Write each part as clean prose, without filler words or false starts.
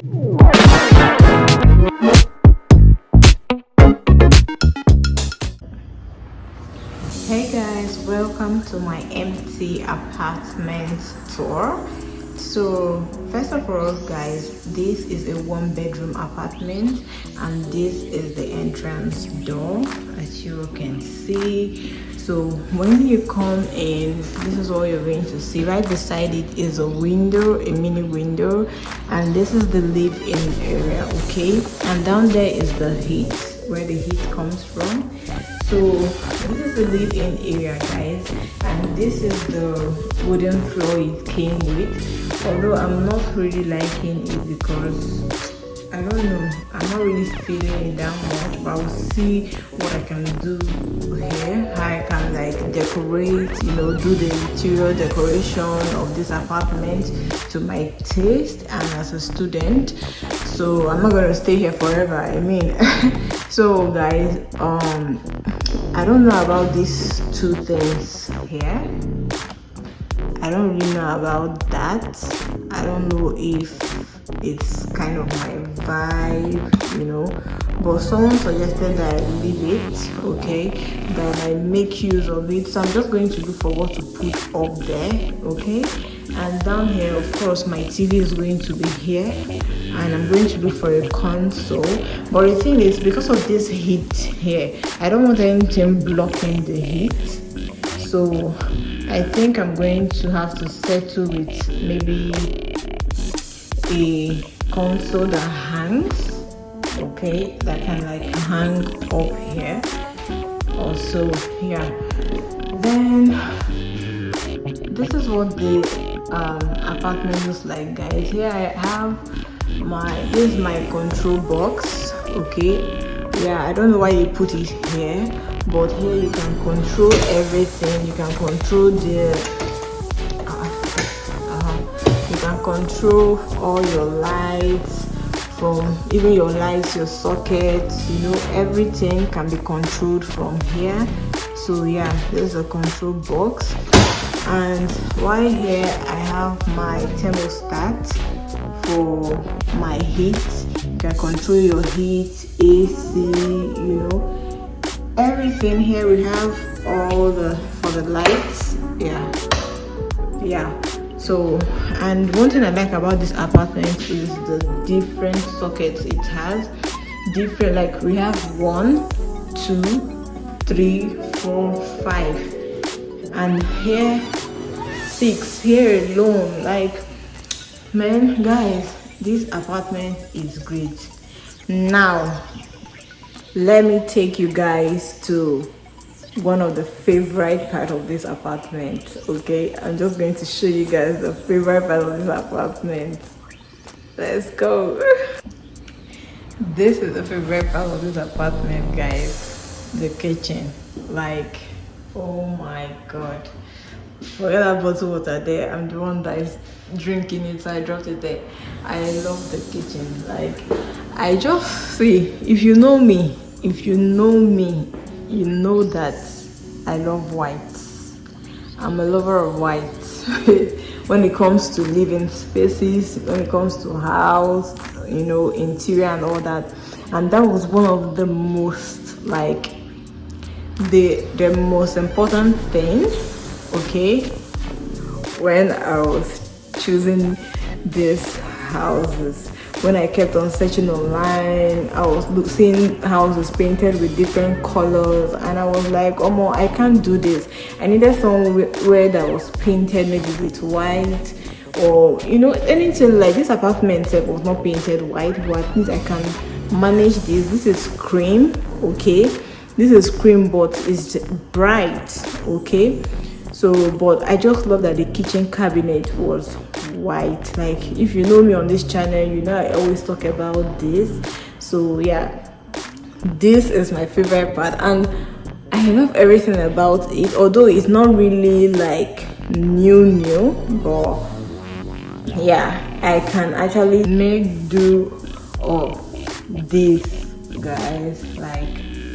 Hey guys, welcome to my empty apartment tour. So first of all guys, this is a 1-bedroom apartment and this is the entrance door, as you can see. So when you come in, this is what you're going to see. Right beside it is a window, a mini window, and this is the live-in area, okay? And down there is the heat, where the heat comes from. So this is the live-in area guys, and this is the wooden floor it came with, although I'm not really liking it because I don't know, I'm not really feeling it that much, but I'll see what I can do here, how I can like decorate, do the interior decoration of this apartment to my taste and as a student. So I'm not gonna stay here forever, I mean. So guys, I don't know about these two things here. I don't really know about that. I don't know if it's kind of my vibe, but someone suggested that I leave it, okay, that I make use of it. So I'm just going to look for what to put up there, okay. And down here, of course, my TV is going to be here, and I'm going to look for a console. But the thing is, because of this heat here, I don't want anything blocking the heat. So I think I'm going to have to settle with maybe a console that hangs, okay, that can like hang up here. Also, yeah. Then this is what the apartment looks like, guys. Here I have this is my control box, okay. Yeah, I don't know why you put it here, but here you can control everything. You can control you can control all your lights, from even your lights, your sockets, everything can be controlled from here. So yeah, there's a control box. And right here I have my thermostat for my heat. You can control your heat, AC, everything. Here we have all for the lights. Yeah. So, and one thing I like about this apartment is the different sockets it has. Different, like we have 1, 2, 3, 4, 5, and here 6. Here alone, like, man, guys, this apartment is great. Now let me take you guys to one of the favorite part of this apartment, okay. I'm just going to show you guys the favorite part of this apartment. Let's go. This is the favorite part of this apartment, guys. The kitchen. Like, oh my god, forget that bottle water there. I'm the one that is drinking it, so I dropped it there. I love the kitchen. Like, I just see, if you know me, you know that I love white. I'm a lover of white. When it comes to living spaces, when it comes to house, interior and all that. And that was one of the most, like, the most important thing, okay, when I was choosing these houses. When I kept on searching online, I was seeing houses painted with different colors, and I was like, oh no, I can't do this. I needed somewhere that was painted maybe with white, or anything. Like, this apartment was not painted white, but at least I can manage this. This is cream, okay. This is cream, but it's bright, okay. So, but I just love that the kitchen cabinet was white. Like, if you know me on this channel, I always talk about this. So yeah, this is my favorite part, and I love everything about it, although it's not really like new, but yeah, I can actually make do of this, guys. Like,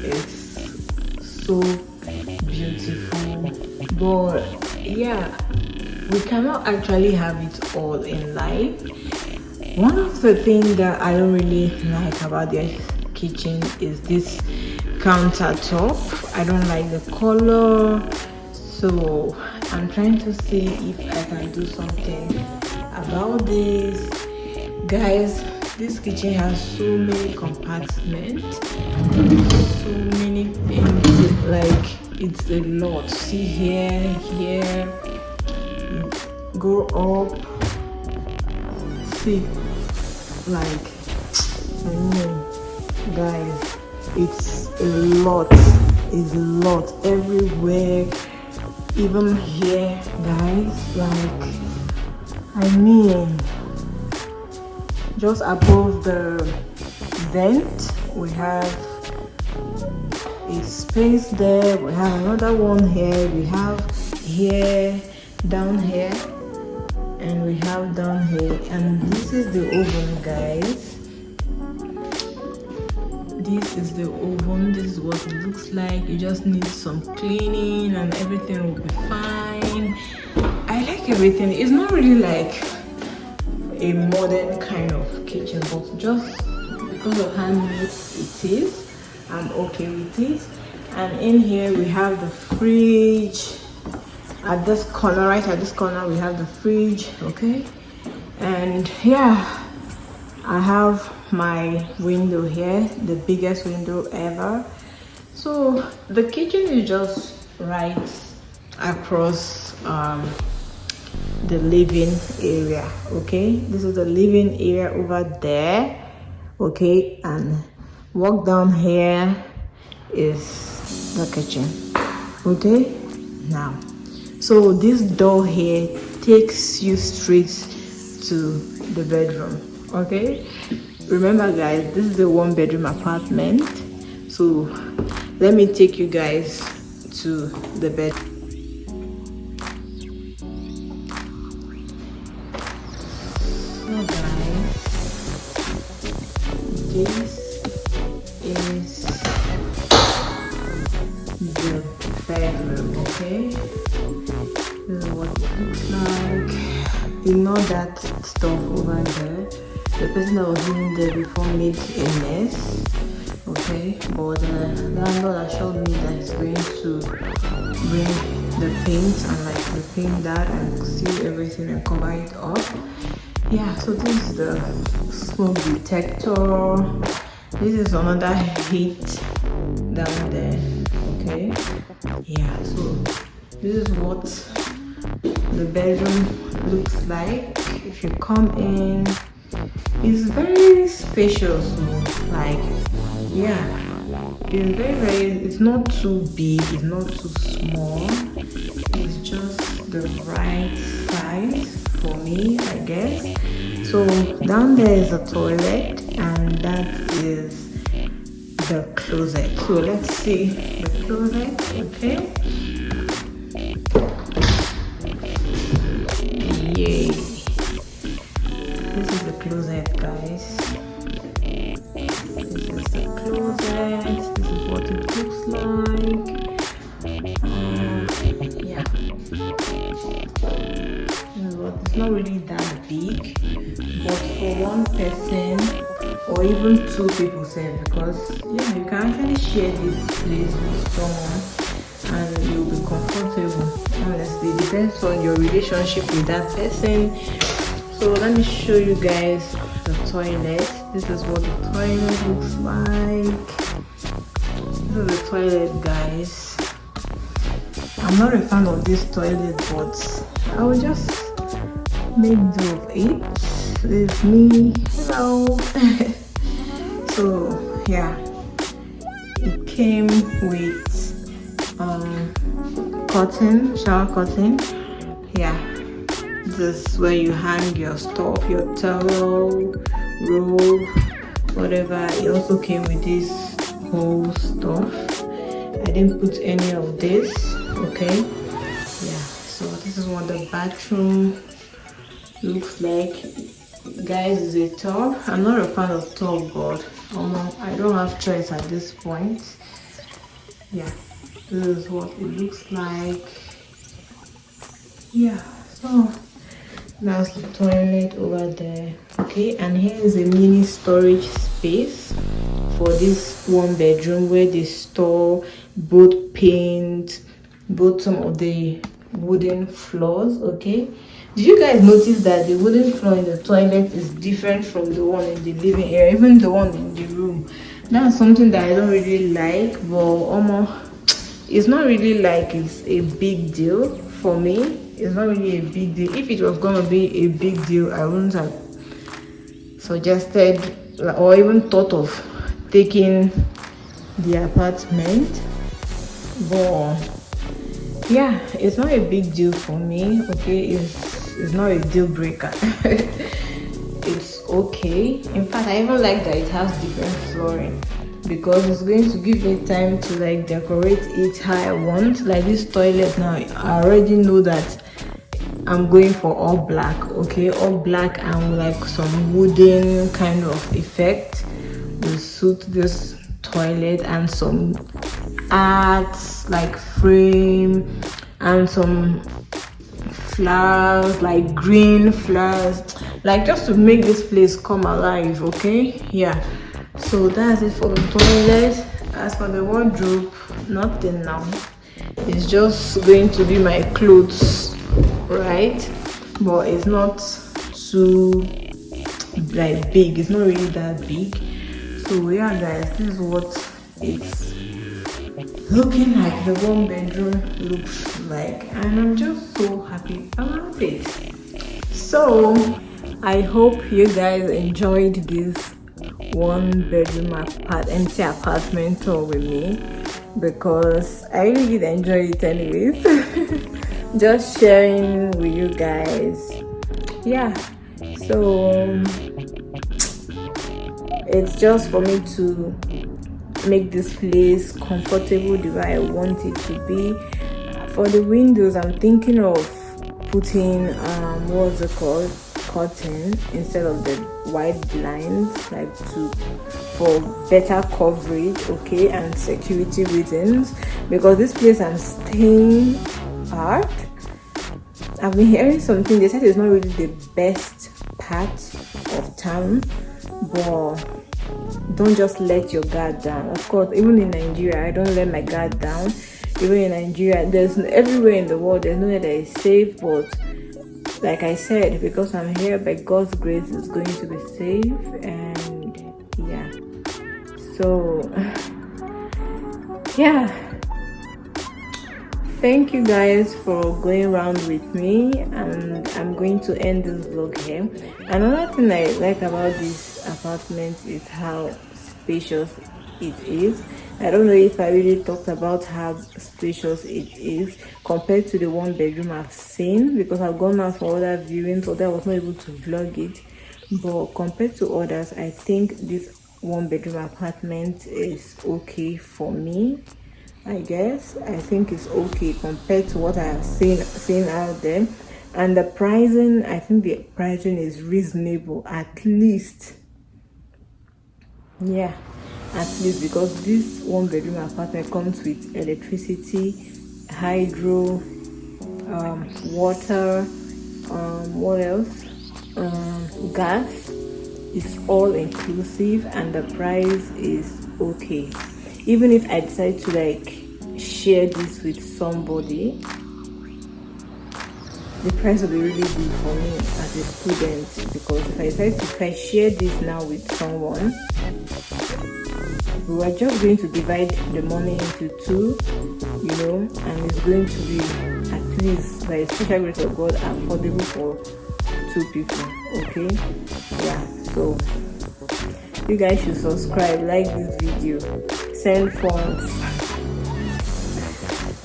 it's so beautiful. But yeah, we cannot actually have it all in life. One of the things that I don't really like about the kitchen is this countertop. I don't like the color, so I'm trying to see if I can do something about this. Guys, this kitchen has so many compartments, so many things, like it's a lot. See here, go up, see, like, guys, it's a lot everywhere, even here, guys. Like, just above the vent we have a space there, we have another one here, we have here, down here, and we have down here. And this is the oven, guys. This is the oven. This is what it looks like. You just need some cleaning and everything will be fine. I like everything. It's not really like a modern kind of kitchen, but just because of how neat it is, I'm okay with it. And in here we have the fridge. At this corner, right at this corner, we have the fridge. Okay, and yeah, I have my window here, the biggest window ever. So the kitchen is just right across the living area. Okay, this is the living area over there. Okay, and walk down here is the kitchen. Okay, now, so this door here takes you straight to the bedroom. Okay, remember guys, this is a 1-bedroom apartment, so let me take you guys to the bed. So guys, this is the bedroom. Okay, this is what it looks like. Ignore that stuff over there. The person that was living there before made a mess. Okay, but the landlord assured me that he's going to bring the paint and like repaint that and seal everything and cover it up. Yeah, so this is the smoke detector. This is another heat down there. Okay, yeah, so this is what the bedroom looks like. If you come in, it's very spacious, like, yeah, it's very, it's not too big, it's not too small, it's just the right size for me, I guess. So down there is a toilet and that is the closet. So let's see the closet. Okay, yay, this is the closet, guys. This is the closet. This is what it looks like. Yeah, it's not really that big, but for one person or even two people, say, because yeah, you can actually share this place with someone and you'll be comfortable. Honestly, it depends on your relationship with that person. So let me show you guys the toilet. This is what the toilet looks like. This is the toilet, guys. I'm not a fan of this toilet, but I will just make do of it. This is me. Hello. So yeah, it came with curtain, shower curtain. Yeah, this is where you hang your stuff, your towel, robe, whatever. It also came with this whole stuff. I didn't put any of this. Okay, yeah, so this is what the bathroom looks like, guys. Is a tub. I'm not a fan of tub, but I don't have choice at this point. Yeah, this is what it looks like. Yeah, so That's the toilet over there. Okay, and here is a mini storage space for this one bedroom where they store both paint, both some of the wooden floors. Okay, did you guys notice that the wooden floor in the toilet is different from the one in the living area, even the one in the room? That's something that I don't really like, but almost it's not really like it's a big deal for me. It's not really a big deal. If it was gonna be a big deal, I wouldn't have suggested or even thought of taking the apartment. But yeah, it's not a big deal for me. Okay, it's not a deal breaker. It's okay. In fact, I even like that it has different flooring, because it's going to give me time to like decorate it how I want. Like this toilet now, I already know that I'm going for all black. Okay, all black and like some wooden kind of effect will suit this toilet, and some arts like frame and some flowers, like green flowers, like just to make this place come alive. Okay, yeah, so that's it for the toilet. As for the wardrobe, nothing now. It's just going to be my clothes, right? But it's not too like big. It's not really that big. So yeah guys, this is what it's looking like. The one bedroom looks like, and I'm just so happy about it. So I hope you guys enjoyed this one bedroom empty apartment tour with me, because I really did enjoy it anyways. Just sharing with you guys. Yeah, so it's just for me to make this place comfortable the way I want it to be. For the windows, I'm thinking of putting what's it called, curtain instead of the white blinds, like for better coverage, okay, and security reasons, because this place I'm staying at, I've been hearing something. They said it's not really the best part of town, but don't just let your guard down. Of course, even in Nigeria, I don't let my guard down. Even in Nigeria, there's everywhere in the world, there's nowhere that is safe. But like I said, because I'm here, by God's grace, it's going to be safe. And yeah, so yeah, thank you guys for going around with me, and I'm going to end this vlog here. Another thing I like about this apartment is how spacious it is. I don't know if I really talked about how spacious it is compared to the one bedroom I've seen, because I've gone out for other viewings, so I was not able to vlog it. But compared to others, I think this one bedroom apartment is okay for me. I guess I think it's okay compared to what I have seen out there. And the pricing, I think the pricing is reasonable, at least. Yeah, at least, because this one bedroom apartment comes with electricity, hydro, water, what else, gas. It's all inclusive, and the price is okay. Even if I decide to like share this with somebody, the price will be really good for me as a student, because if I share this now with someone, we are just going to divide the money into two, you know, and it's going to be, at least by a special grace of God, affordable for two people. Okay, yeah, so you guys should subscribe, like this video, send funds.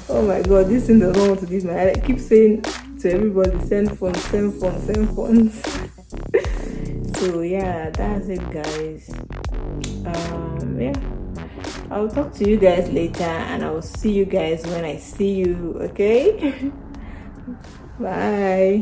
Oh my god, this thing doesn't want to leave my head. I keep saying to everybody, send funds, send funds, send funds. So yeah, that's it guys. Yeah, I'll talk to you guys later, and I will see you guys when I see you. Okay. Bye.